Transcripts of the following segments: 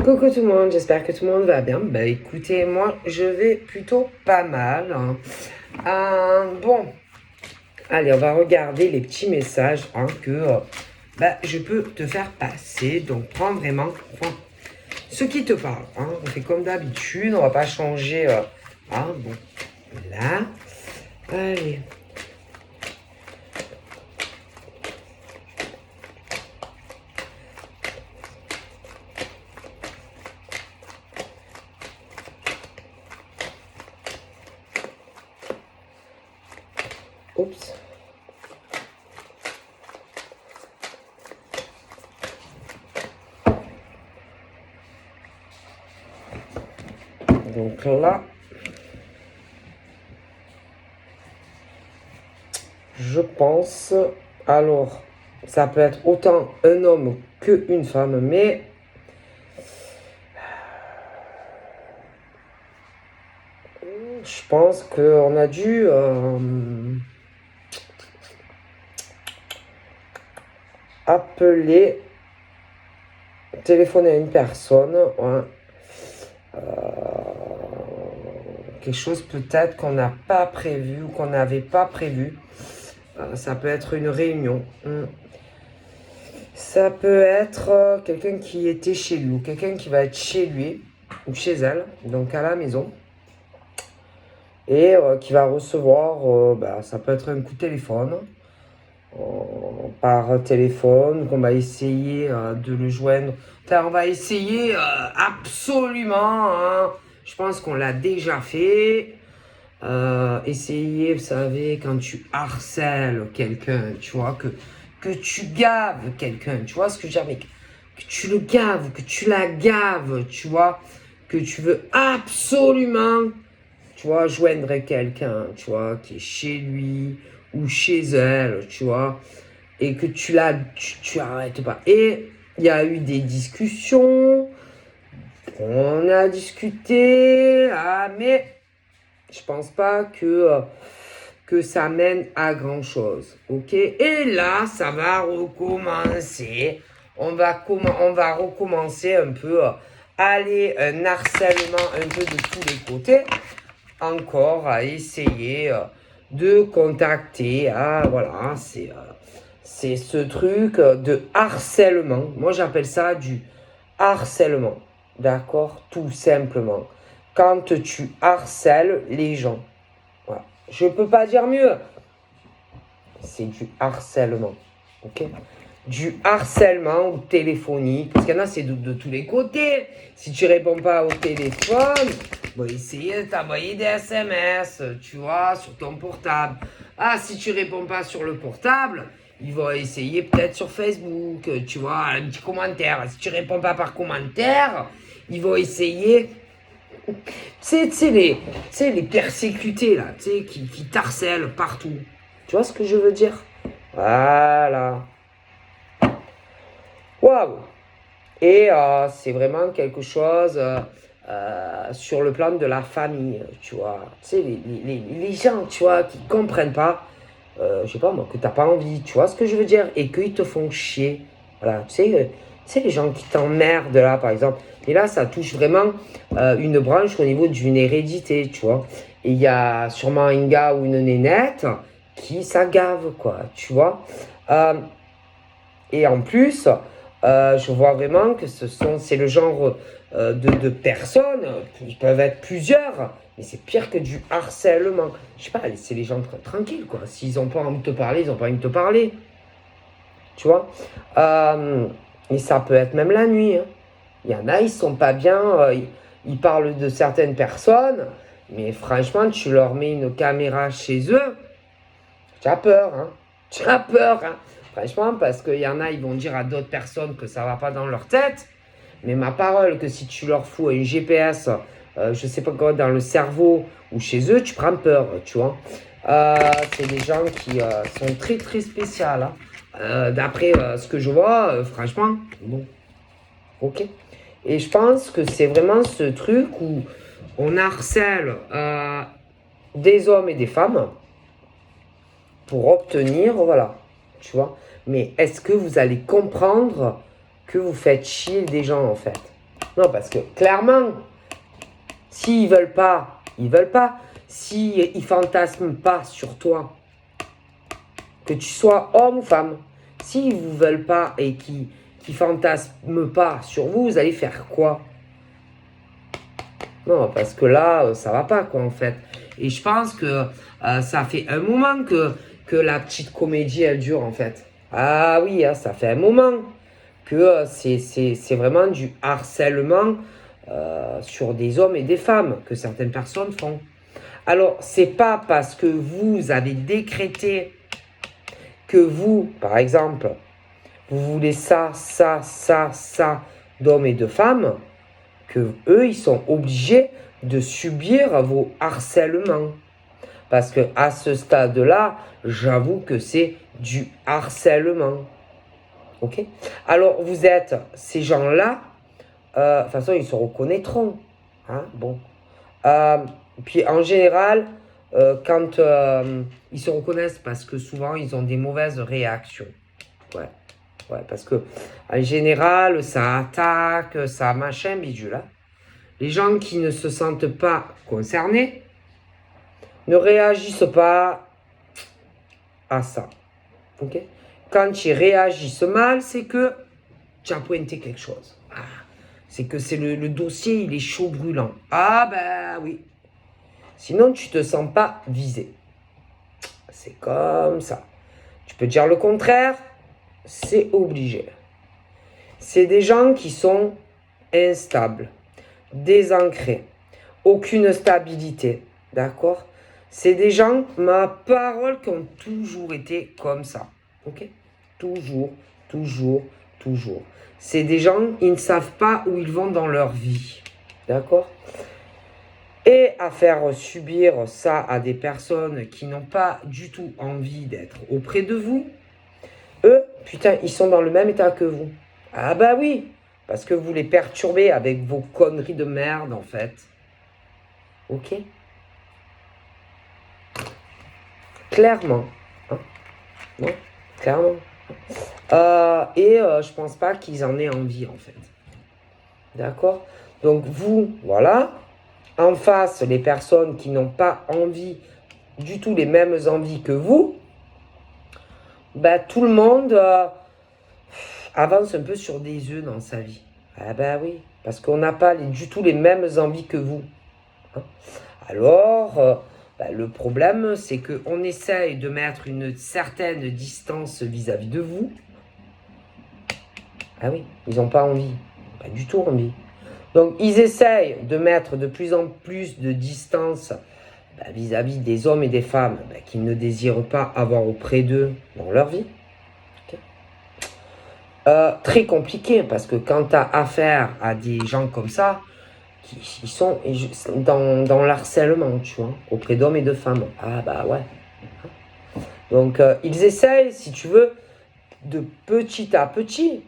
Coucou tout le monde, j'espère que tout le monde va bien. Bah écoutez, moi je vais plutôt pas mal, hein. Bon, allez, on va regarder les petits messages que je peux te faire passer. Donc prends vraiment ce qui te parle, hein. On fait comme d'habitude, on va pas changer. Bon, là, allez. Oups. Donc là, je pense, alors, ça peut être autant un homme qu'une femme, mais je pense qu'on a dû appeler, téléphoner à une personne, ouais. Quelque chose peut-être qu'on n'a pas prévu ou qu'on n'avait pas prévu. Ça peut être une réunion. Ça peut être quelqu'un qui était chez lui ou quelqu'un qui va être chez lui ou chez elle, donc à la maison. Et qui va recevoir, ça peut être un coup de téléphone, par téléphone, qu'on va essayer de le joindre. On va essayer absolument, hein. Je pense qu'on l'a déjà fait. Essayer, vous savez, quand tu harcèles quelqu'un, tu vois, que tu gaves quelqu'un, tu vois ce que je veux dire, mais que tu le gaves, que tu la gaves, tu vois, que tu veux absolument, tu vois, joindre quelqu'un, tu vois, qui est chez lui ou chez elle, tu vois, et que tu arrêtes pas. Et il y a eu des discussions, on a discuté, mais je pense pas que ça mène à grand chose, ok? Et là, ça va recommencer. On va recommencer un peu, aller un harcèlement un peu de tous les côtés. Encore à essayer de contacter. Voilà, c'est ce truc de harcèlement. Moi, j'appelle ça du harcèlement. D'accord? Tout simplement. Quand tu harcèles les gens. Voilà. Je peux pas dire mieux. C'est du harcèlement. Ok? Du harcèlement téléphonique. Parce qu'il y en a, c'est de tous les côtés. Si tu réponds pas au téléphone, bon, essayer de t'envoyer des SMS, tu vois, sur ton portable. Si tu réponds pas sur le portable, ils vont essayer peut-être sur Facebook, tu vois, un petit commentaire. Si tu réponds pas par commentaire, ils vont essayer. Tu sais, les persécutés, là, tu sais, qui t'harcèlent partout. Tu vois ce que je veux dire? Voilà. Waouh! Et c'est vraiment quelque chose sur le plan de la famille, tu vois. Tu sais, les gens, tu vois, qui comprennent pas, je sais pas moi, que t'as pas envie, tu vois ce que je veux dire? Et qu'ils te font chier. Voilà, tu sais, les gens qui t'emmerdent là, par exemple. Et là, ça touche vraiment une branche au niveau d'une hérédité, tu vois. Et il y a sûrement un gars ou une nénette qui s'aggave, quoi, tu vois. Et en plus, je vois vraiment que c'est le genre de personnes, qui peuvent être plusieurs, mais c'est pire que du harcèlement. Je sais pas, c'est les gens tranquilles, quoi. S'ils n'ont pas envie de te parler, ils n'ont pas envie de te parler. Tu vois. Et ça peut être même la nuit, hein. Il y en a, ils sont pas bien, ils parlent de certaines personnes, mais franchement, tu leur mets une caméra chez eux, tu as peur, hein. Tu as peur, hein. Franchement, parce qu'il y en a, ils vont dire à d'autres personnes que ça va pas dans leur tête. Mais ma parole, que si tu leur fous un GPS, je sais pas quoi, dans le cerveau ou chez eux, tu prends peur, tu vois. C'est des gens qui sont très très spéciaux, hein. D'après ce que je vois, franchement, bon, ok. Et je pense que c'est vraiment ce truc où on harcèle des hommes et des femmes pour obtenir, voilà, tu vois. Mais est-ce que vous allez comprendre que vous faites chier des gens, en fait? Non, parce que clairement, s'ils veulent pas, ils veulent pas. S'ils fantasment pas sur toi, que tu sois homme ou femme, s'ils vous veulent pas et qui fantasment pas sur vous, vous allez faire quoi? Non, parce que là, ça va pas, quoi, en fait. Et je pense que ça fait un moment que la petite comédie, elle dure, en fait. Ah oui, hein, ça fait un moment que c'est vraiment du harcèlement sur des hommes et des femmes que certaines personnes font. Alors, c'est pas parce que vous avez décrété que vous, par exemple, vous voulez ça, ça, ça, ça d'hommes et de femmes, que eux, ils sont obligés de subir vos harcèlements. Parce que à ce stade-là, j'avoue que c'est du harcèlement. Ok? Alors, vous êtes ces gens-là, de toute façon, ils se reconnaîtront. Hein? Bon. Puis en général, quand ils se reconnaissent, parce que souvent, ils ont des mauvaises réactions. Ouais. Ouais, parce que en général, ça attaque, ça machin, bidule. Hein. Les gens qui ne se sentent pas concernés ne réagissent pas à ça. Ok? Quand ils réagissent mal, c'est que tu as pointé quelque chose. Ah, c'est que c'est le dossier, il est chaud brûlant. Ah ben oui. Sinon, tu te sens pas visé. C'est comme ça. Tu peux dire le contraire, c'est obligé. C'est des gens qui sont instables, désancrés, aucune stabilité, d'accord? C'est des gens, ma parole, qui ont toujours été comme ça, ok? Toujours, toujours, toujours. C'est des gens, ils ne savent pas où ils vont dans leur vie, d'accord? Et à faire subir ça à des personnes qui n'ont pas du tout envie d'être auprès de vous, eux, putain, ils sont dans le même état que vous. Ah bah oui, parce que vous les perturbez avec vos conneries de merde, en fait. Ok? Clairement. Hein? Non? Clairement. Je pense pas qu'ils en aient envie, en fait. D'accord? Donc vous, voilà. En face, les personnes qui n'ont pas envie, du tout les mêmes envies que vous, bah, tout le monde avance un peu sur des œufs dans sa vie. Ah bah oui, parce qu'on n'a pas du tout les mêmes envies que vous. Hein. Alors, bah, le problème, c'est qu'on essaye de mettre une certaine distance vis-à-vis de vous. Ah oui, ils n'ont pas envie. Pas du tout envie. Donc, ils essayent de mettre de plus en plus de distance bah, vis-à-vis des hommes et des femmes bah, qu'ils ne désirent pas avoir auprès d'eux dans leur vie. Okay. Très compliqué, parce que quand tu as affaire à des gens comme ça, qui sont dans l'harcèlement, tu vois, auprès d'hommes et de femmes. Ah bah ouais. Donc, ils essayent, si tu veux, de petit à petit,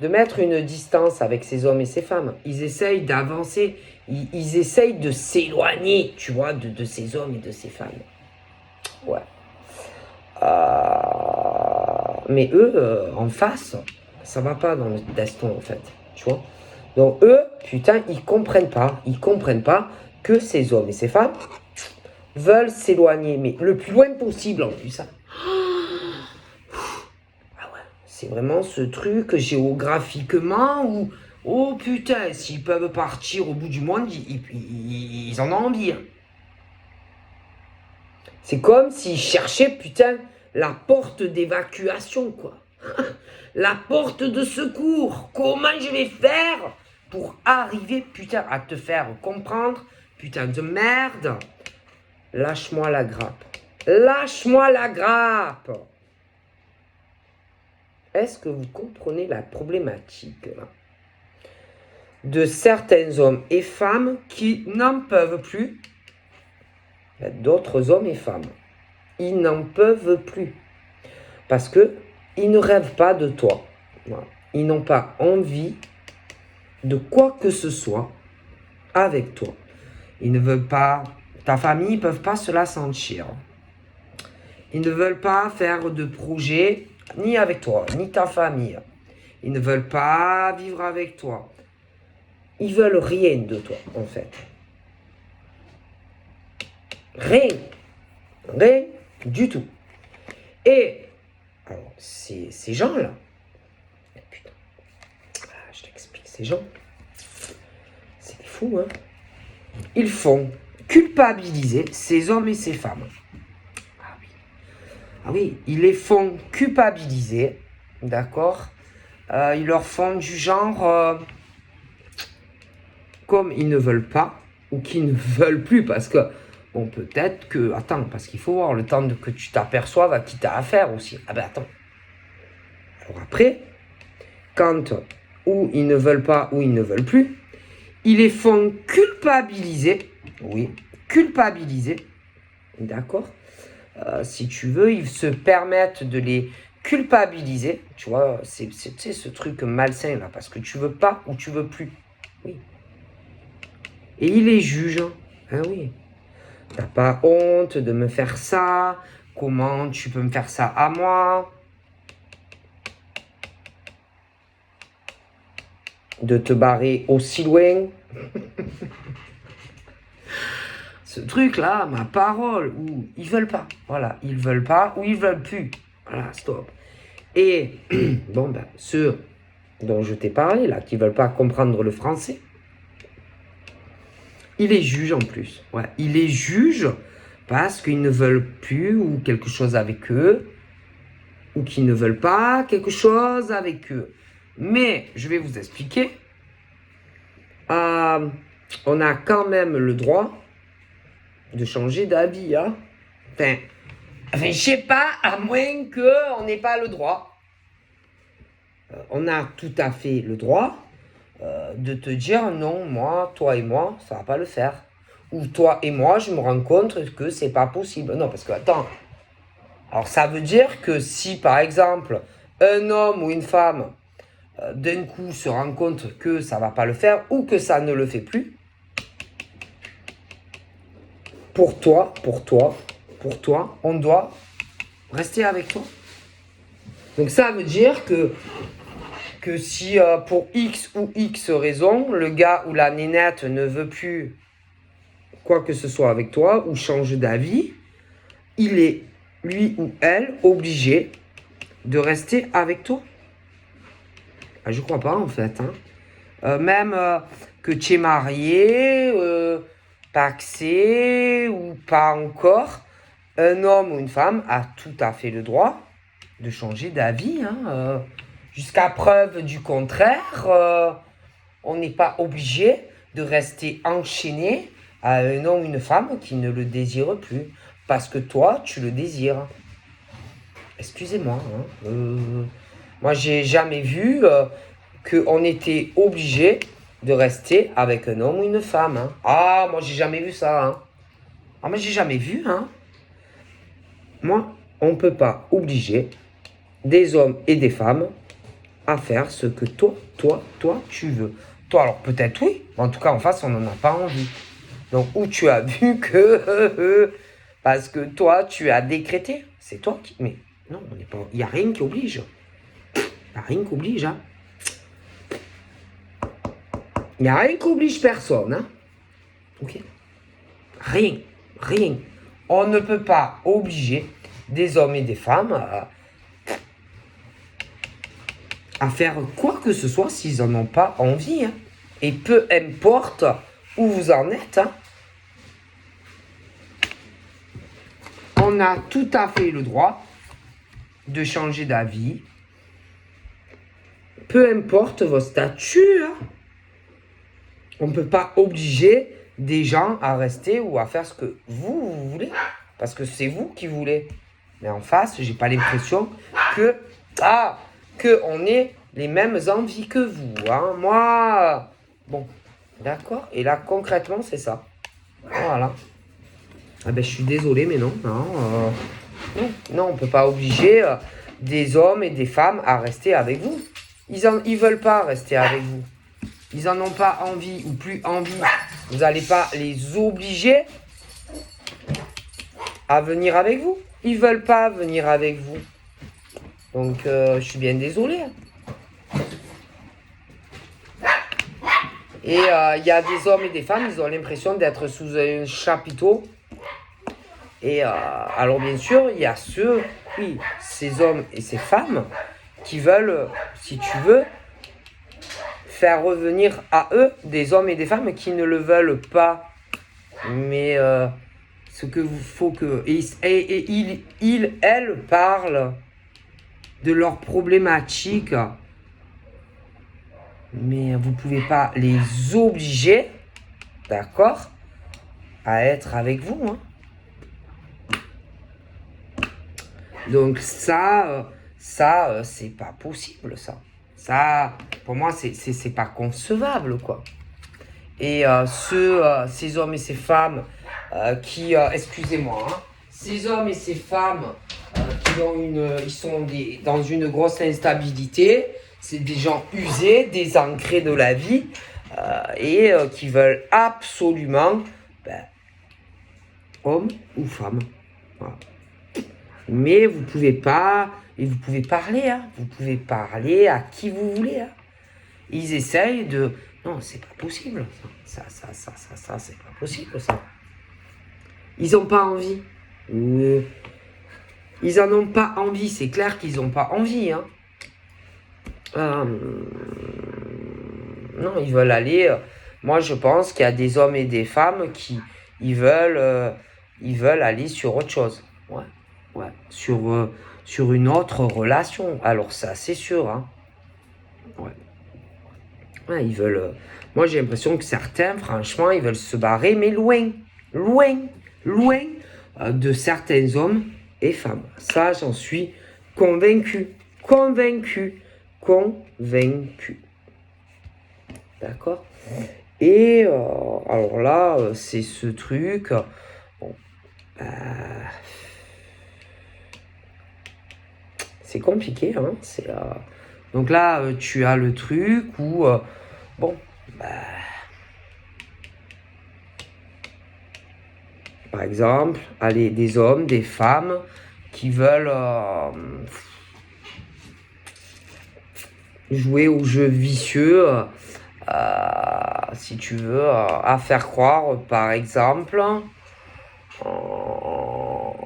de mettre une distance avec ces hommes et ces femmes. Ils essayent d'avancer, ils essayent de s'éloigner, tu vois, de ces hommes et de ces femmes. Ouais. Mais eux, en face, ça va pas dans le destin, en fait, tu vois. Donc eux, putain, ils comprennent pas que ces hommes et ces femmes veulent s'éloigner, mais le plus loin possible en plus. Hein. Ah ouais, c'est vraiment ce truc géographiquement où, oh putain, s'ils peuvent partir au bout du monde, ils en ont envie. Hein. C'est comme s'ils cherchaient, putain, la porte d'évacuation, quoi. La porte de secours. Comment je vais faire pour arriver, putain, à te faire comprendre, putain de merde. Lâche-moi la grappe. Lâche-moi la grappe. Est-ce que vous comprenez la problématique là, de certains hommes et femmes qui n'en peuvent plus, d'autres hommes et femmes, ils n'en peuvent plus parce que ils ne rêvent pas de toi. Voilà. Ils n'ont pas envie de quoi que ce soit avec toi. Ils ne veulent pas, ta famille, ils ne peuvent pas se la sentir. Ils ne veulent pas faire de projet ni avec toi, ni ta famille. Ils ne veulent pas vivre avec toi. Ils veulent rien de toi, en fait. Rien. Rien du tout. Et, alors, ces gens-là, putain, je t'explique, ces gens, c'est des fous, hein. Ils font culpabiliser ces hommes et ces femmes. Ah oui. Ah oui, ils les font culpabiliser, d'accord. Ils leur font du genre, comme ils ne veulent pas, ou qu'ils ne veulent plus, parce que, bon, peut-être que, attends, parce qu'il faut voir le temps que tu t'aperçoives à qui t'as affaire aussi. Ah ben attends. Alors après, quand ou ils ne veulent pas, ou ils ne veulent plus, ils les font culpabiliser, oui, culpabiliser, d'accord. Si tu veux, ils se permettent de les culpabiliser, tu vois, c'est ce truc malsain là, parce que tu veux pas ou tu veux plus, oui. Et ils les jugent, ah oui. T'as pas honte de me faire ça? Comment tu peux me faire ça à moi? De te barrer aussi loin? Ce truc-là, ma parole, où ils veulent pas. Voilà, ils veulent pas ou ils veulent plus. Voilà, stop. Et, bon, ben, ceux dont je t'ai parlé, là, qui veulent pas comprendre le français, ils les jugent en plus. Ouais, ils les jugent parce qu'ils ne veulent plus ou quelque chose avec eux, ou qu'ils ne veulent pas quelque chose avec eux. Mais, je vais vous expliquer, on a quand même le droit de changer d'avis, hein. Enfin, je sais pas, à moins qu'on n'ait pas le droit. On a tout à fait le droit de te dire non, moi, toi et moi, ça va pas le faire. Ou toi et moi, je me rends compte que c'est pas possible. Non, parce que attends. Alors ça veut dire que si par exemple un homme ou une femme d'un coup se rend compte que ça va pas le faire ou que ça ne le fait plus, pour toi, on doit rester avec toi. Donc ça veut dire que si pour X ou X raison, le gars ou la nénette ne veut plus quoi que ce soit avec toi ou change d'avis, il est, lui ou elle, obligé de rester avec toi. Ah, je crois pas en fait. Hein. Même que tu es marié, paxé ou pas encore, un homme ou une femme a tout à fait le droit de changer d'avis. Hein, jusqu'à preuve du contraire, on n'est pas obligé de rester enchaîné à un homme ou une femme qui ne le désire plus. Parce que toi, tu le désires. Excusez-moi. Hein, moi, j'ai jamais vu qu'on était obligé de rester avec un homme ou une femme. Hein. Ah, moi, j'ai jamais vu ça. Hein. Ah, mais j'ai jamais vu. Hein. Moi, on ne peut pas obliger des hommes et des femmes à faire ce que toi, tu veux. Toi, alors peut-être oui, mais en tout cas, en face, on n'en a pas envie. Donc, où tu as vu que... parce que toi, tu as décrété. C'est toi qui... Mais non, il n'y a rien qui oblige. Il n'y a rien qui oblige. Hein. Il n'y a rien qui oblige personne. Hein. Ok. Rien. Rien. On ne peut pas obliger des hommes et des femmes à faire quoi que ce soit s'ils n'en ont pas envie. Hein. Et peu importe où vous en êtes, hein, on a tout à fait le droit de changer d'avis. Peu importe vos statuts, hein. On ne peut pas obliger des gens à rester ou à faire ce que vous voulez. Parce que c'est vous qui voulez. Mais en face, j'ai pas l'impression que on ait les mêmes envies que vous. Hein. Moi, bon, d'accord. Et là, concrètement, c'est ça. Voilà. Ah ben, je suis désolé, mais non. Non, on ne peut pas obliger des hommes et des femmes à rester avec vous. Ils veulent pas rester avec vous. Ils n'en ont pas envie ou plus envie. Vous n'allez pas les obliger à venir avec vous. Ils veulent pas venir avec vous. Donc, je suis bien désolé. Et il y a des hommes et des femmes, ils ont l'impression d'être sous un chapiteau. Et alors bien sûr, il y a ces hommes et ces femmes qui veulent, si tu veux, faire revenir à eux des hommes et des femmes qui ne le veulent pas. Mais ce que vous faut que... elles parlent de leurs problématiques. Mais vous ne pouvez pas les obliger, d'accord, à être avec vous. Hein. Donc ça, c'est pas possible, ça. Ça, pour moi, c'est pas concevable, quoi. Et ces hommes et ces femmes qui, excusez-moi, hein, ces hommes et ces femmes ils sont dans une grosse instabilité, c'est des gens usés, désancrés de la vie et qui veulent absolument, homme ou femme. Voilà. Mais vous pouvez pas, et vous pouvez parler, hein, vous pouvez parler à qui vous voulez. Hein. Ils essayent de... Non, c'est pas possible. Ça, c'est pas possible, ça. Ils n'ont pas envie. Ils en ont pas envie, c'est clair qu'ils n'ont pas envie. Hein. Non, ils veulent aller... moi, je pense qu'il y a des hommes et des femmes qui ils veulent aller sur autre chose. Ouais, sur une autre relation. Alors ça, c'est sûr. Hein. Ouais, ils veulent... moi, j'ai l'impression que certains, franchement, ils veulent se barrer, mais loin de certains hommes et femmes. Ça, j'en suis convaincu. D'accord? Et alors là, c'est ce truc... Bon, c'est compliqué, hein. Donc là, tu as le truc où... par exemple, allez, des hommes, des femmes qui veulent jouer au jeu vicieux, si tu veux, à faire croire, par exemple,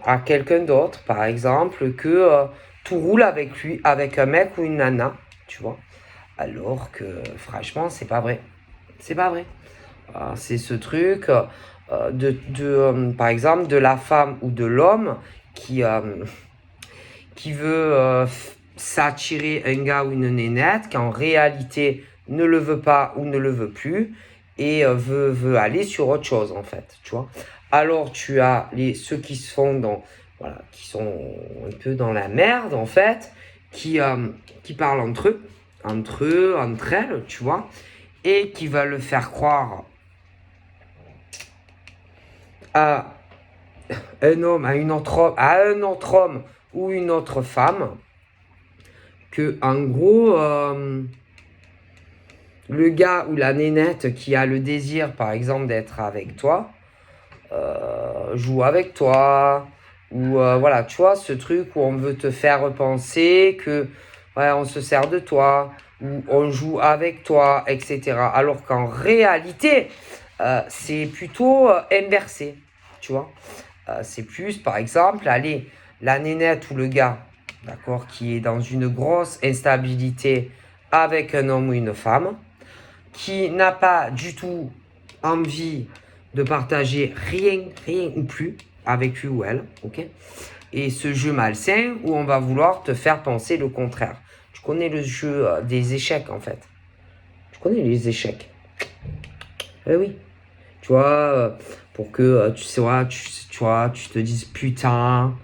à quelqu'un d'autre, par exemple, que tout roule avec lui, avec un mec ou une nana, tu vois. Alors que, franchement, c'est pas vrai. C'est pas vrai. C'est ce truc par exemple, de la femme ou de l'homme qui veut s'attirer un gars ou une nénette, qui en réalité ne le veut pas ou ne le veut plus, et veut aller sur autre chose, en fait, tu vois. Alors, tu as ceux qui se font qui sont un peu dans la merde, en fait, qui parlent entre elles, tu vois, et qui veulent faire croire à un homme, à un autre homme ou une autre femme, que en gros, le gars ou la nénette qui a le désir, par exemple, d'être avec toi, joue avec toi, ou voilà, tu vois, ce truc où on veut te faire penser que, ouais, on se sert de toi, ou on joue avec toi, etc. Alors qu'en réalité, c'est plutôt inversé, tu vois. C'est plus, par exemple, allez, la nénette ou le gars, d'accord, qui est dans une grosse instabilité avec un homme ou une femme, qui n'a pas du tout envie de partager rien ou plus avec lui ou elle, ok? Et ce jeu malsain où on va vouloir te faire penser le contraire. Tu connais le jeu des échecs, en fait. Tu connais les échecs. Eh oui. Tu vois, pour que tu te dises putain,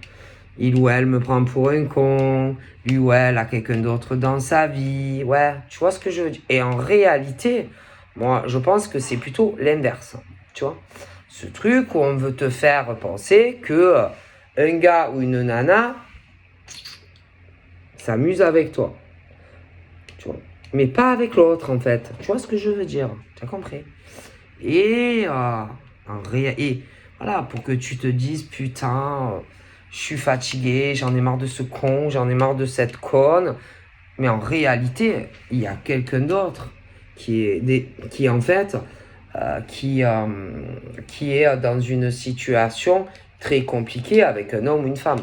il ou elle me prend pour un con, lui ou elle a quelqu'un d'autre dans sa vie. Ouais, tu vois ce que je veux dire. Et en réalité, moi, je pense que c'est plutôt l'inverse. Tu vois, ce truc où on veut te faire penser que un gars ou une nana s'amuse avec toi. Tu vois, mais pas avec l'autre, en fait. Tu vois ce que je veux dire? Tu as compris? Et voilà, pour que tu te dises, putain, je suis fatigué, j'en ai marre de ce con, j'en ai marre de cette conne. Mais en réalité, il y a quelqu'un d'autre qui en fait, qui est dans une situation très compliquée avec un homme ou une femme.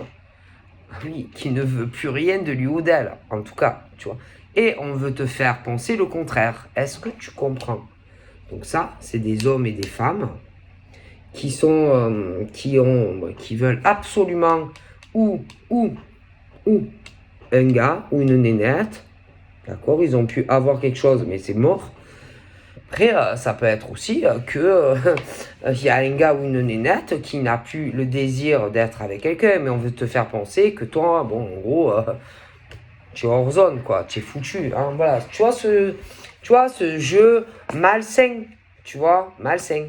Oui, qui ne veut plus rien de lui ou d'elle, en tout cas, tu vois. Et on veut te faire penser le contraire. Est-ce que tu comprends? Donc ça, c'est des hommes et des femmes qui veulent absolument ou un gars ou une nénette, d'accord? Ils ont pu avoir quelque chose, mais c'est mort. Après, ça peut être aussi que il y a un gars ou une nénette qui n'a plus le désir d'être avec quelqu'un, mais on veut te faire penser que toi, bon, en gros, tu es hors zone, quoi, tu es foutu, hein, voilà. Tu vois ce jeu malsain, tu vois, malsain,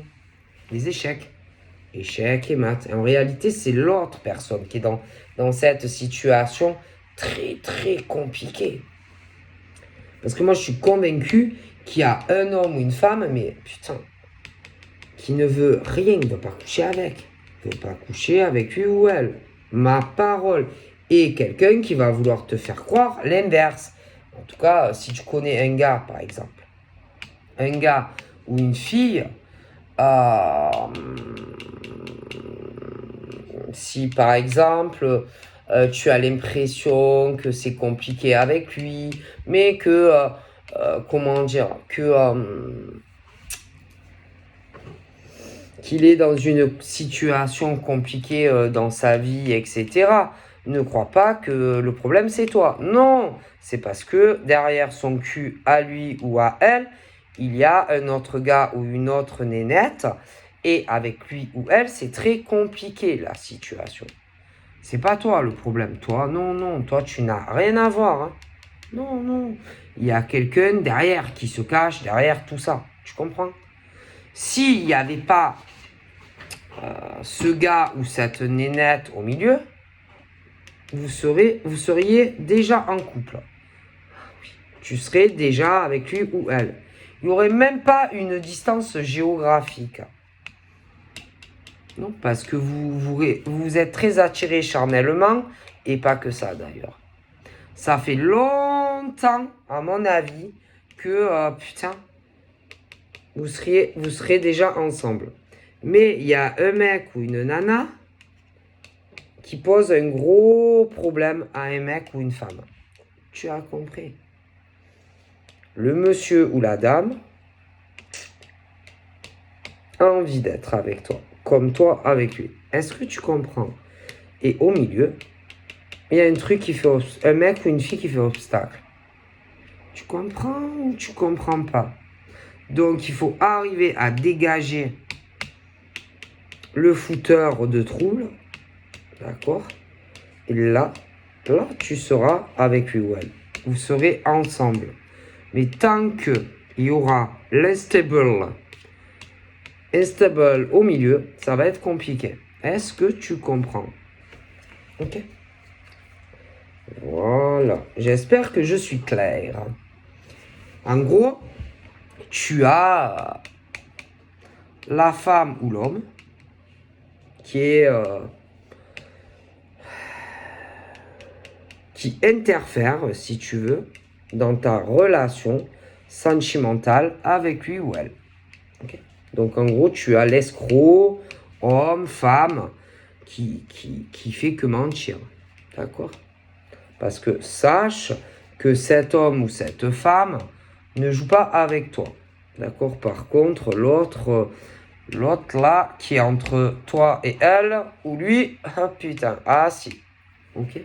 les échecs. Échecs et maths. En réalité, c'est l'autre personne qui est dans cette situation très, très compliquée. Parce que moi, je suis convaincu qu'il y a un homme ou une femme, mais putain, qui ne veut rien, ne veut pas coucher avec. Ne veut pas coucher avec lui ou elle. Ma parole. Et quelqu'un qui va vouloir te faire croire l'inverse. En tout cas, si tu connais un gars, par exemple, un gars ou une fille, si par exemple tu as l'impression que c'est compliqué avec lui, mais que, comment dire, qu'il est dans une situation compliquée dans sa vie, etc. Ne crois pas que le problème c'est toi. Non, c'est parce que derrière son cul à lui ou à elle, il y a un autre gars ou une autre nénette. Et avec lui ou elle, c'est très compliqué la situation. C'est pas toi le problème. Toi, non, toi tu n'as rien à voir. Hein. Non. Il y a quelqu'un derrière qui se cache derrière tout ça. Tu comprends? S'il n'y avait pas ce gars ou cette nénette au milieu, vous seriez déjà en couple. Tu serais déjà avec lui ou elle. Il n'y aurait même pas une distance géographique. Non, parce que vous êtes très attirés charnellement, et pas que ça d'ailleurs. Ça fait longtemps, à mon avis, que, putain, vous serez déjà ensemble. Mais il y a un mec ou une nana qui pose un gros problème à un mec ou une femme. Tu as compris? Le monsieur ou la dame a envie d'être avec toi, comme toi avec lui. Est-ce que tu comprends? Et au milieu, il y a un mec ou une fille qui fait obstacle. Tu comprends ou tu comprends pas? Donc il faut arriver à dégager le fouteur de trouble, d'accord? Et là, tu seras avec lui ou elle. Vous serez ensemble. Mais tant qu'il y aura l'instable au milieu, ça va être compliqué. Est-ce que tu comprends? Ok. Voilà. J'espère que je suis clair. En gros, tu as la femme ou l'homme qui interfère, si tu veux, dans ta relation sentimentale avec lui ou elle. Okay. Donc en gros, tu as l'escroc, homme, femme, qui fait que mentir. D'accord? Parce que sache que cet homme ou cette femme ne joue pas avec toi. D'accord? Par contre, l'autre là, qui est entre toi et elle, ou lui, ah putain, ah si. Ok?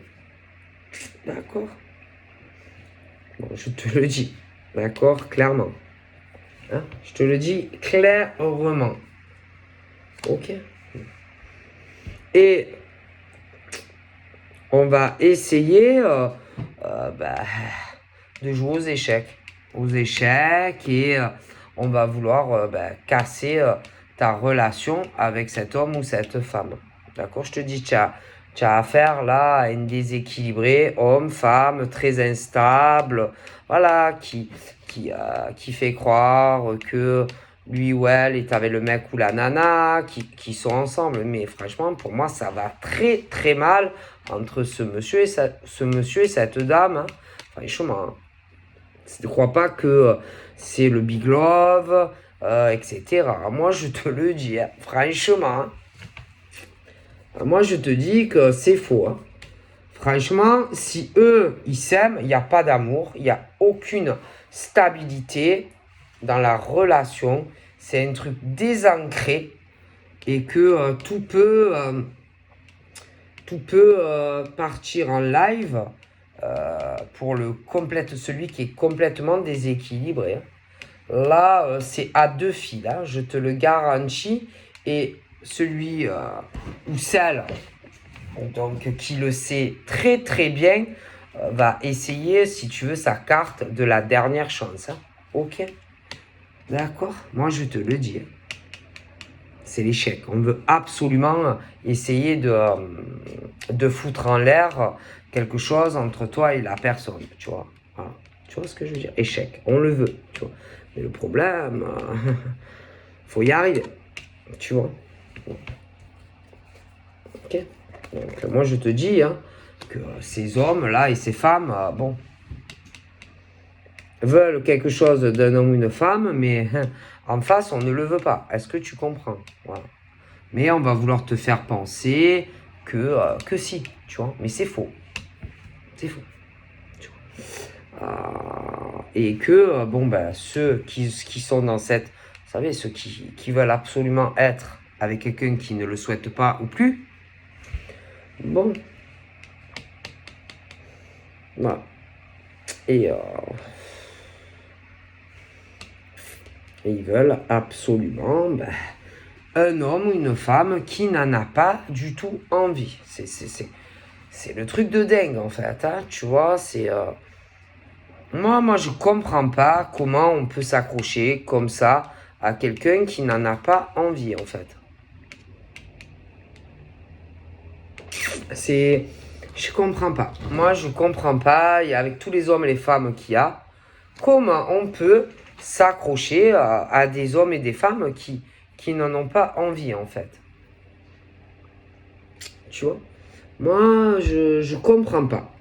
D'accord? Bon, je te le dis. D'accord? Clairement. Hein? Je te le dis clairement. Ok? Et on va essayer de jouer aux échecs. Et on va vouloir casser ta relation avec cet homme ou cette femme. D'accord? Je te dis, tu as affaire là à une déséquilibrée, homme, femme, très instable, voilà, qui fait croire que lui ou elle est avec le mec ou la nana, qui sont ensemble. Mais franchement, pour moi, ça va très très mal entre ce monsieur et cette dame. Hein. Franchement, ne crois pas que c'est le big love, etc. Moi, je te le dis, hein, franchement. Moi, je te dis que c'est faux. Hein. Franchement, si eux, ils s'aiment, il n'y a pas d'amour, il n'y a aucune stabilité dans la relation. C'est un truc désancré et que tout peut partir en live pour celui qui est complètement déséquilibré. Hein. Là, c'est à deux fils, hein, je te le garantis. Et celui ou celle donc, qui le sait très très bien va essayer, si tu veux, sa carte de la dernière chance. Hein. Ok? D'accord? Moi, je te le dis. C'est l'échec. On veut absolument essayer de foutre en l'air quelque chose entre toi et la personne, tu vois. Voilà. Tu vois ce que je veux dire? Échec. On le veut, tu vois. Mais le problème, faut y arriver, tu vois. Ok. Donc, moi, je te dis hein, que ces hommes-là et ces femmes, bon, veulent quelque chose d'un homme ou une femme, mais en face, on ne le veut pas. Est-ce que tu comprends? Voilà. Mais on va vouloir te faire penser que si, tu vois. Mais c'est faux. C'est faux. Tu vois. Et que, bon, ben, ceux qui sont dans cette... Vous savez, ceux qui veulent absolument être avec quelqu'un qui ne le souhaite pas ou plus, bon. Voilà. Et ils veulent absolument ben, un homme ou une femme qui n'en a pas du tout envie. C'est le truc de dingue en fait. Hein, tu vois, c'est... Moi, je comprends pas comment on peut s'accrocher comme ça à quelqu'un qui n'en a pas envie en fait. Je comprends pas. Moi, je comprends pas. Et avec tous les hommes et les femmes qu'il y a, comment on peut s'accrocher à des hommes et des femmes qui n'en ont pas envie, en fait. Tu vois? Moi, je comprends pas.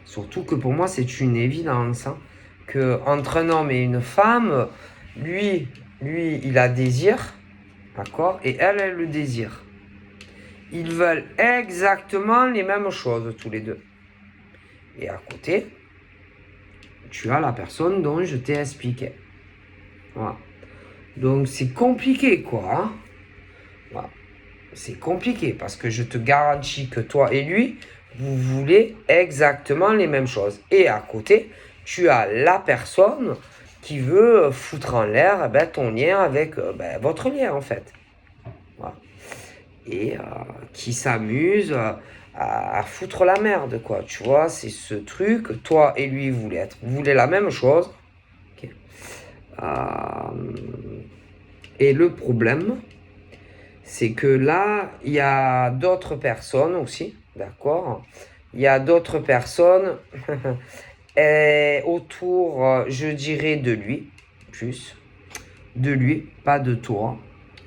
Surtout que pour moi, c'est une évidence. Hein, que entre un homme et une femme, lui, il a désir, d'accord? Et elle le désire. Ils veulent exactement les mêmes choses, tous les deux. Et à côté, tu as la personne dont je t'ai expliqué. Voilà. Donc c'est compliqué, quoi. Hein, voilà. C'est compliqué parce que je te garantis que toi et lui, vous voulez exactement les mêmes choses. Et à côté, tu as la personne qui veut foutre en l'air ben, ton lien avec votre lien, en fait. Voilà. Et qui s'amuse à foutre la merde, quoi. Tu vois, c'est ce truc, toi et lui, vous voulez la même chose. Okay. Et le problème, c'est que là, il y a d'autres personnes aussi, d'accord? Il y a d'autres personnes autour, je dirais, de lui, plus, de lui, pas de toi,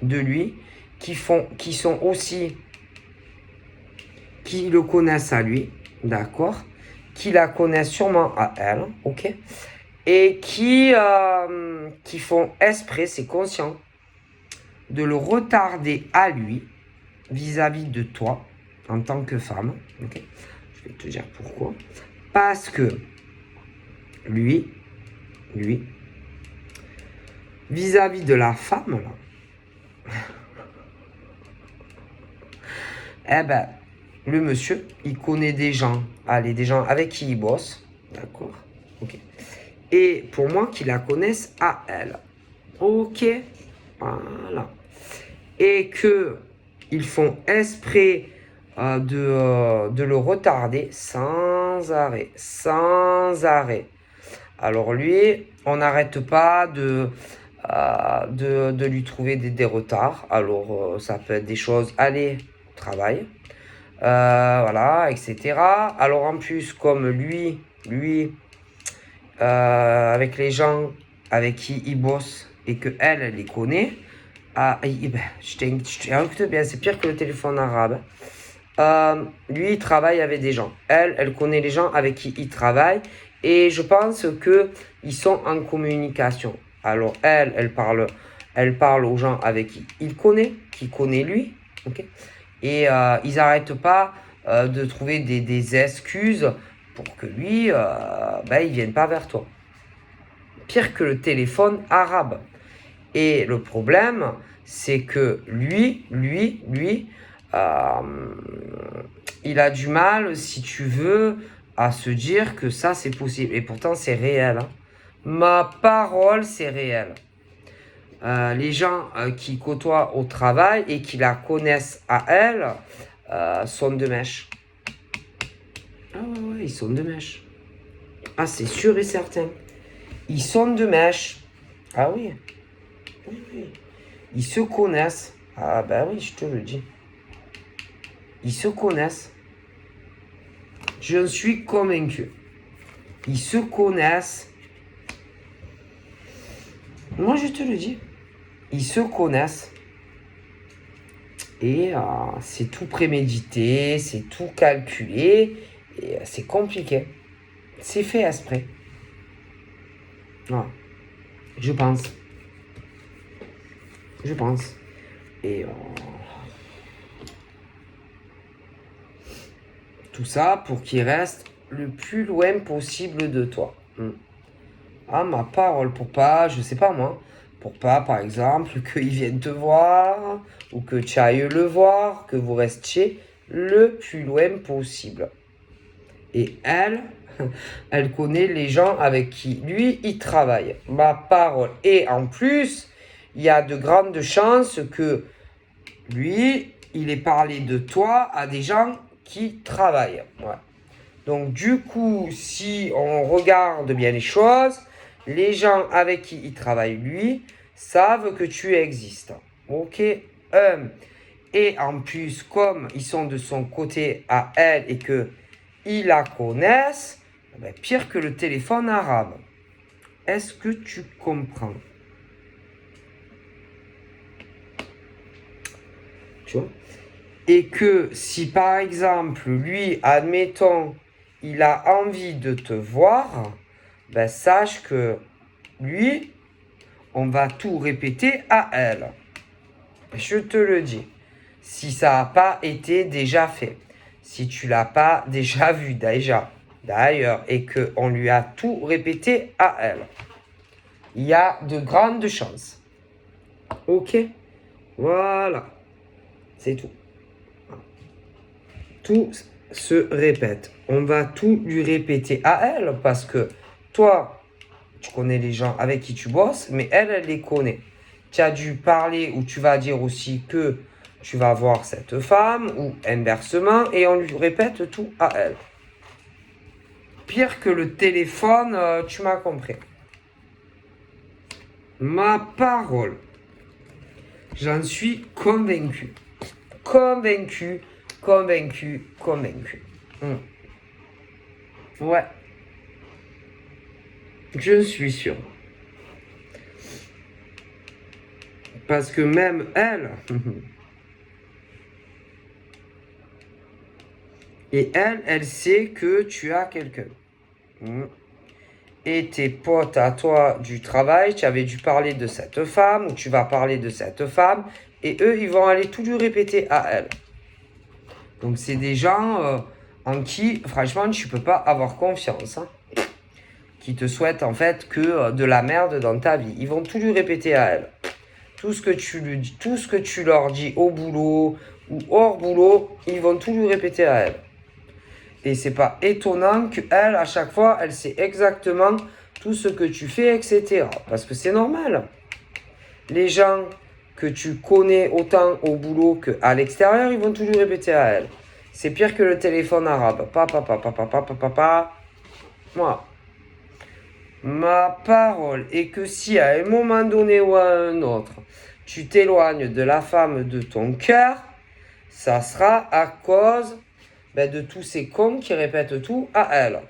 de lui, qui sont aussi, qui le connaissent à lui, d'accord? Qui la connaissent sûrement à elle, ok? Et qui font exprès, c'est conscient, de le retarder à lui vis-à-vis de toi en tant que femme. Okay, je vais te dire pourquoi. Parce que lui, vis-à-vis de la femme, là, eh ben, le monsieur, il connaît des gens, des gens avec qui il bosse, d'accord, ok. Et pour moi, qu'ils la connaissent à elle, ok, voilà. Et que ils font exprès de le retarder sans arrêt, sans arrêt. Alors lui, on n'arrête pas de lui trouver des retards. Alors ça peut être des choses, allez, travail, voilà, etc. Alors en plus, comme lui, avec les gens avec qui il bosse et que elle les connaît, je t'inquiète bien, c'est pire que le téléphone arabe. lui, il travaille avec des gens. Elle connaît les gens avec qui il travaille. Et je pense qu'ils sont en communication. Alors, elle parle aux gens avec qui il connaît, qui connaît lui. Okay, et ils n'arrêtent pas de trouver des excuses pour que lui, il ne vienne pas vers toi. Pire que le téléphone arabe. Et le problème, c'est que lui, il a du mal, si tu veux, à se dire que ça, c'est possible. Et pourtant, c'est réel. Hein. Ma parole, c'est réel. Les gens qui côtoient au travail et qui la connaissent à elle sont de mèche. Ah ouais, ils sont de mèche. Ah, c'est sûr et certain. Ils sont de mèche. Ah oui. Oui. Ils se connaissent. Ah ben oui, je te le dis. Ils se connaissent. Je suis convaincu. Ils se connaissent. Moi, je te le dis. Ils se connaissent. Et c'est tout prémédité, c'est tout calculé. Et c'est compliqué. C'est fait exprès. Voilà. Je pense. Et tout ça pour qu'il reste le plus loin possible de toi. Ah, ma parole, pour pas, je sais pas moi, pour pas, par exemple, qu'il vienne te voir, ou que tu ailles le voir, que vous restiez le plus loin possible. Et elle connaît les gens avec qui lui, il travaille. Ma parole. Et en plus, il y a de grandes chances que lui, il ait parlé de toi à des gens qui travaillent. Ouais. Donc du coup, si on regarde bien les choses, les gens avec qui il travaille, lui, savent que tu existes. Ok. Et en plus, comme ils sont de son côté à elle et que ils la connaissent, ben, pire que le téléphone arabe. Est-ce que tu comprends? Tu vois? Et que si par exemple, lui, admettons, il a envie de te voir, ben sache que lui, on va tout répéter à elle. Je te le dis. Si ça n'a pas été déjà fait, si tu l'as pas déjà vu d'ailleurs, et qu'on lui a tout répété à elle, il y a de grandes chances. Ok? Voilà. C'est tout. Tout se répète. On va tout lui répéter à elle parce que toi, tu connais les gens avec qui tu bosses, mais elle les connaît. Tu as dû parler ou tu vas dire aussi que tu vas voir cette femme ou inversement et on lui répète tout à elle. Pire que le téléphone, tu m'as compris. Ma parole. J'en suis convaincu. Convaincu. Ouais. Je suis sûr. Parce que même elle, et elle sait que tu as quelqu'un. Et tes potes à toi du travail, tu avais dû parler de cette femme, ou tu vas parler de cette femme, et eux, ils vont aller tout lui répéter à elle. Donc, c'est des gens en qui, franchement, tu peux pas avoir confiance. Hein, qui te souhaitent, en fait, que de la merde dans ta vie. Ils vont tout lui répéter à elle. Tout ce que tu leur dis au boulot ou hors boulot, ils vont tout lui répéter à elle. Et c'est pas étonnant qu'elle, à chaque fois, elle sait exactement tout ce que tu fais, etc. Parce que c'est normal. Les gens que tu connais autant au boulot qu'à l'extérieur, ils vont tout lui répéter à elle. C'est pire que le téléphone arabe. Moi. Ma parole est que si à un moment donné ou à un autre, tu t'éloignes de la femme de ton cœur, ça sera à cause de tous ces cons qui répètent tout à elle.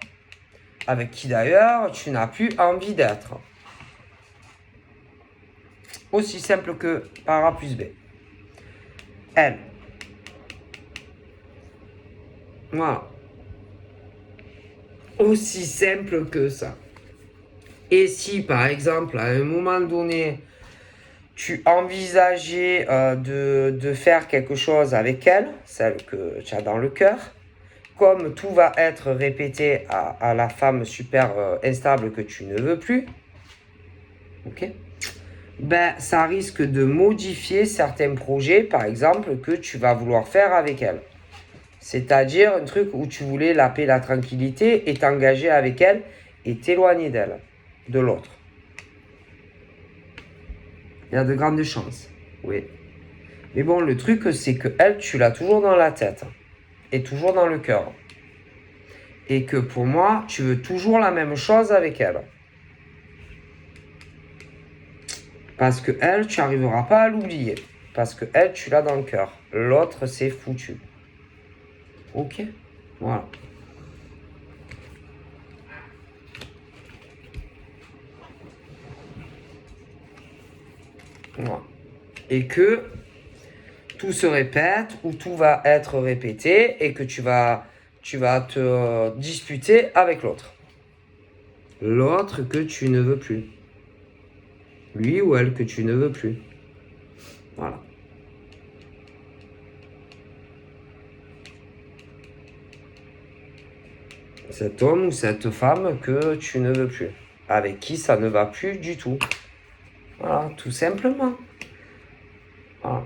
Avec qui d'ailleurs, tu n'as plus envie d'être. Aussi simple que par A plus B. Elle. Voilà. Aussi simple que ça. Et si, par exemple, à un moment donné, tu envisageais de faire quelque chose avec elle, celle que tu as dans le cœur, comme tout va être répété à la femme super instable que tu ne veux plus, ok, ben, ça risque de modifier certains projets, par exemple, que tu vas vouloir faire avec elle. C'est-à-dire un truc où tu voulais la paix, la tranquillité, et t'engager avec elle et t'éloigner d'elle, de l'autre. Il y a de grandes chances, oui. Mais bon, le truc, c'est que elle, tu l'as toujours dans la tête et toujours dans le cœur. Et que pour moi, tu veux toujours la même chose avec elle. Parce que elle, tu n'arriveras pas à l'oublier. Parce que elle, tu l'as dans le cœur. L'autre, c'est foutu. Ok? Voilà. Voilà. Et que tout se répète ou tout va être répété et que tu vas te disputer avec l'autre. L'autre que tu ne veux plus. Lui ou elle que tu ne veux plus. Voilà. Cet homme ou cette femme que tu ne veux plus. Avec qui ça ne va plus du tout. Voilà, tout simplement. Voilà.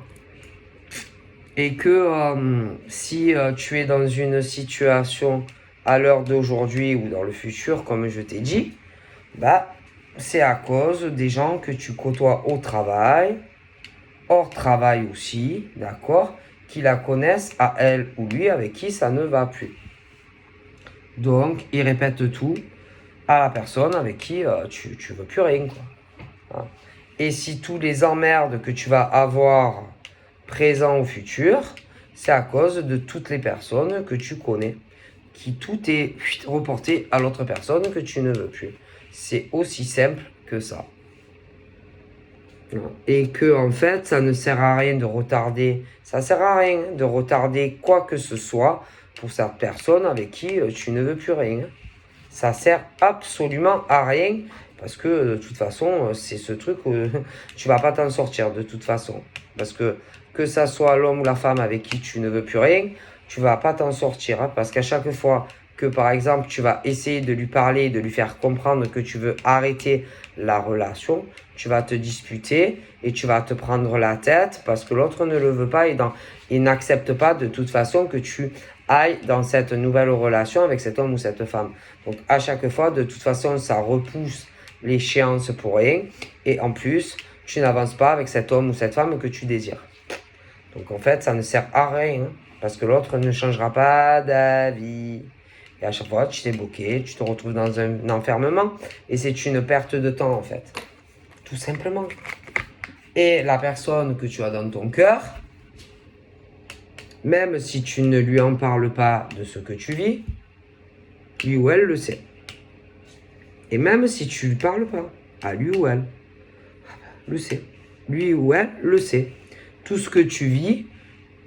Et que si tu es dans une situation à l'heure d'aujourd'hui ou dans le futur, comme je t'ai dit, bah, c'est à cause des gens que tu côtoies au travail, hors travail aussi, d'accord, qui la connaissent à elle ou lui, avec qui ça ne va plus. Donc, ils répètent tout à la personne avec qui tu veux plus rien, quoi. Hein. Et si tous les emmerdes que tu vas avoir présent ou futur, c'est à cause de toutes les personnes que tu connais, qui tout est reporté à l'autre personne que tu ne veux plus. C'est aussi simple que ça. Et que en fait, ça ne sert à rien de retarder, ça sert à rien de retarder quoi que ce soit pour cette personne avec qui tu ne veux plus rien. Ça sert absolument à rien parce que de toute façon, c'est ce truc où tu vas pas t'en sortir de toute façon. Parce que ça soit l'homme ou la femme avec qui tu ne veux plus rien, tu vas pas t'en sortir. Hein, parce qu'à chaque fois que par exemple tu vas essayer de lui parler, de lui faire comprendre que tu veux arrêter la relation, tu vas te disputer et tu vas te prendre la tête parce que l'autre ne le veut pas et il n'accepte pas de toute façon que tu ailles dans cette nouvelle relation avec cet homme ou cette femme. Donc à chaque fois, de toute façon, ça repousse l'échéance pour rien. Et en plus, tu n'avances pas avec cet homme ou cette femme que tu désires. Donc en fait, ça ne sert à rien. Hein, parce que l'autre ne changera pas d'avis. Et à chaque fois, tu t'es bloqué, tu te retrouves dans un enfermement. Et c'est une perte de temps en fait. Tout simplement. Et la personne que tu as dans ton cœur, même si tu ne lui en parles pas de ce que tu vis, lui ou elle le sait. Et même si tu ne lui parles pas, à lui ou elle, le sait. Lui ou elle le sait. Tout ce que tu vis,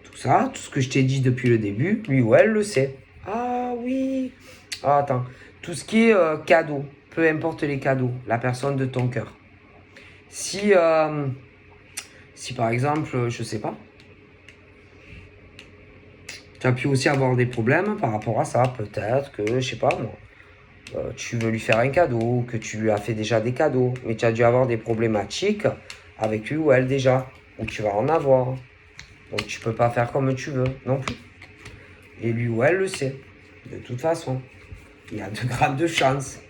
tout ça, tout ce que je t'ai dit depuis le début, lui ou elle le sait. Ah oui. Ah, attends. Tout ce qui est cadeau, peu importe les cadeaux, la personne de ton cœur. Si par exemple, je sais pas, tu as pu aussi avoir des problèmes par rapport à ça. Peut-être que, je sais pas moi, tu veux lui faire un cadeau, que tu lui as fait déjà des cadeaux, mais tu as dû avoir des problématiques avec lui ou elle déjà, ou tu vas en avoir. Donc tu peux pas faire comme tu veux non plus. Et lui ou elle le sait, de toute façon. Il y a de grandes chances,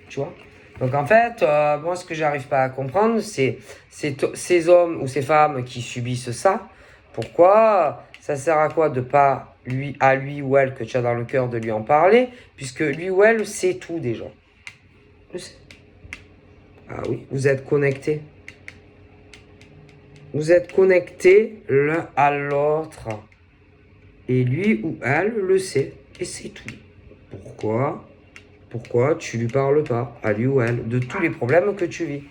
tu vois. Donc en fait, moi ce que j'arrive pas à comprendre, c'est ces hommes ou ces femmes qui subissent ça. Pourquoi ça sert à quoi de pas à lui ou elle que tu as dans le cœur de lui en parler, puisque lui ou elle sait tout déjà. Le sait. Ah oui, vous êtes connectés. Vous êtes connectés l'un à l'autre. Et lui ou elle le sait. Et c'est tout. Pourquoi tu lui parles pas, à lui ou elle, de tous les problèmes que tu vis?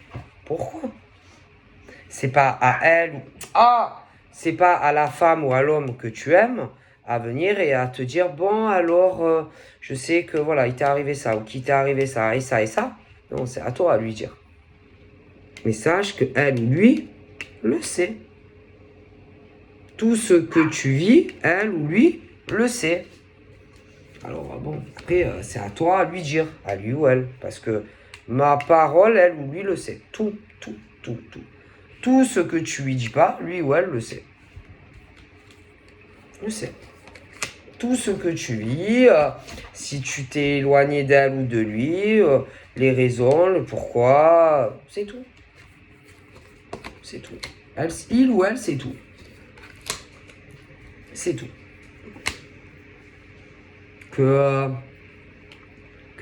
Pourquoi? C'est pas à elle, c'est pas à la femme ou à l'homme que tu aimes, à venir et à te dire, bon, alors, je sais que, voilà, il t'est arrivé ça, ou qu'il t'est arrivé ça, et ça, et ça. Non, c'est à toi à lui dire. Mais sache que elle ou lui le sait. Tout ce que tu vis, elle ou lui le sait. Alors, bon, après, c'est à toi à lui dire, à lui ou elle. Parce que ma parole, elle ou lui le sait. Tout. Tout ce que tu lui dis pas, lui ou elle le sait. Le sait. Tout ce que tu vis, si tu t'es éloigné d'elle ou de lui, les raisons, le pourquoi, c'est tout. C'est tout. Il ou elle, c'est tout. C'est tout. Que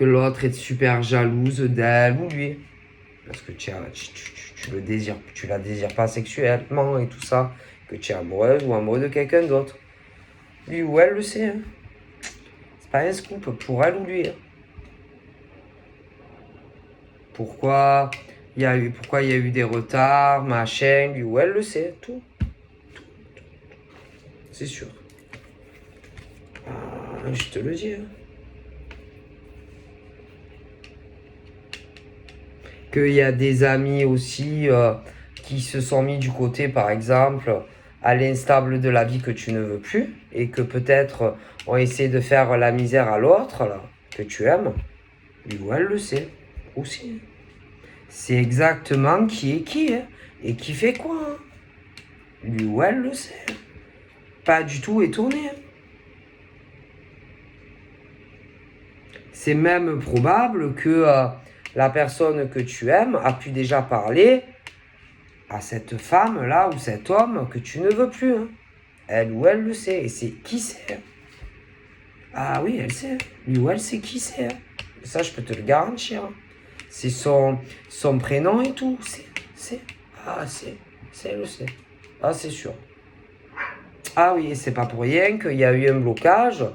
l'autre est super jalouse d'elle ou lui. Parce que tu le désires, tu la désires pas sexuellement et tout ça. Que tu es amoureuse ou amoureux de quelqu'un d'autre. Lui ou elle le sait. Hein. C'est pas un scoop pour elle ou lui. Hein. Pourquoi il y a eu des retards, machin, lui ou elle le sait. Tout. C'est sûr. Je te le dis. Hein. Qu'il y a des amis aussi qui se sont mis du côté, par exemple, à l'instable de la vie que tu ne veux plus, et que peut-être ont essayé de faire la misère à l'autre, là, que tu aimes, lui ou elle le sait aussi. C'est exactement qui est qui, hein, et qui fait quoi. Hein. Lui ou elle le sait. Pas du tout étonné. Hein. C'est même probable que la personne que tu aimes a pu déjà parler à cette femme-là ou cet homme que tu ne veux plus. Hein. Elle ou elle le sait. Et c'est qui c'est. Ah oui, elle sait. Lui ou elle sait qui c'est. Ça, je peux te le garantir. C'est son prénom et tout. Elle le sait. Ah, c'est sûr. Ah oui, et c'est pas pour rien qu'il y a eu un blocage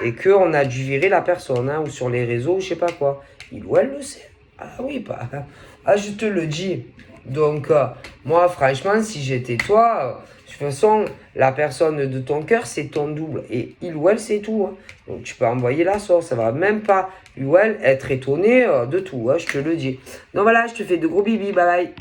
et qu'on a dû virer la personne, hein, ou sur les réseaux, je sais pas quoi. Il ou elle le sait. Ah oui, pas. Ah, je te le dis. Donc, moi, franchement, si j'étais toi, de toute façon, la personne de ton cœur, c'est ton double. Et il ou elle, c'est tout. Hein. Donc, tu peux envoyer la sauce. Ça va même pas, lui ou elle, être étonné de tout. Hein, je te le dis. Donc, voilà, je te fais de gros bibis. Bye bye.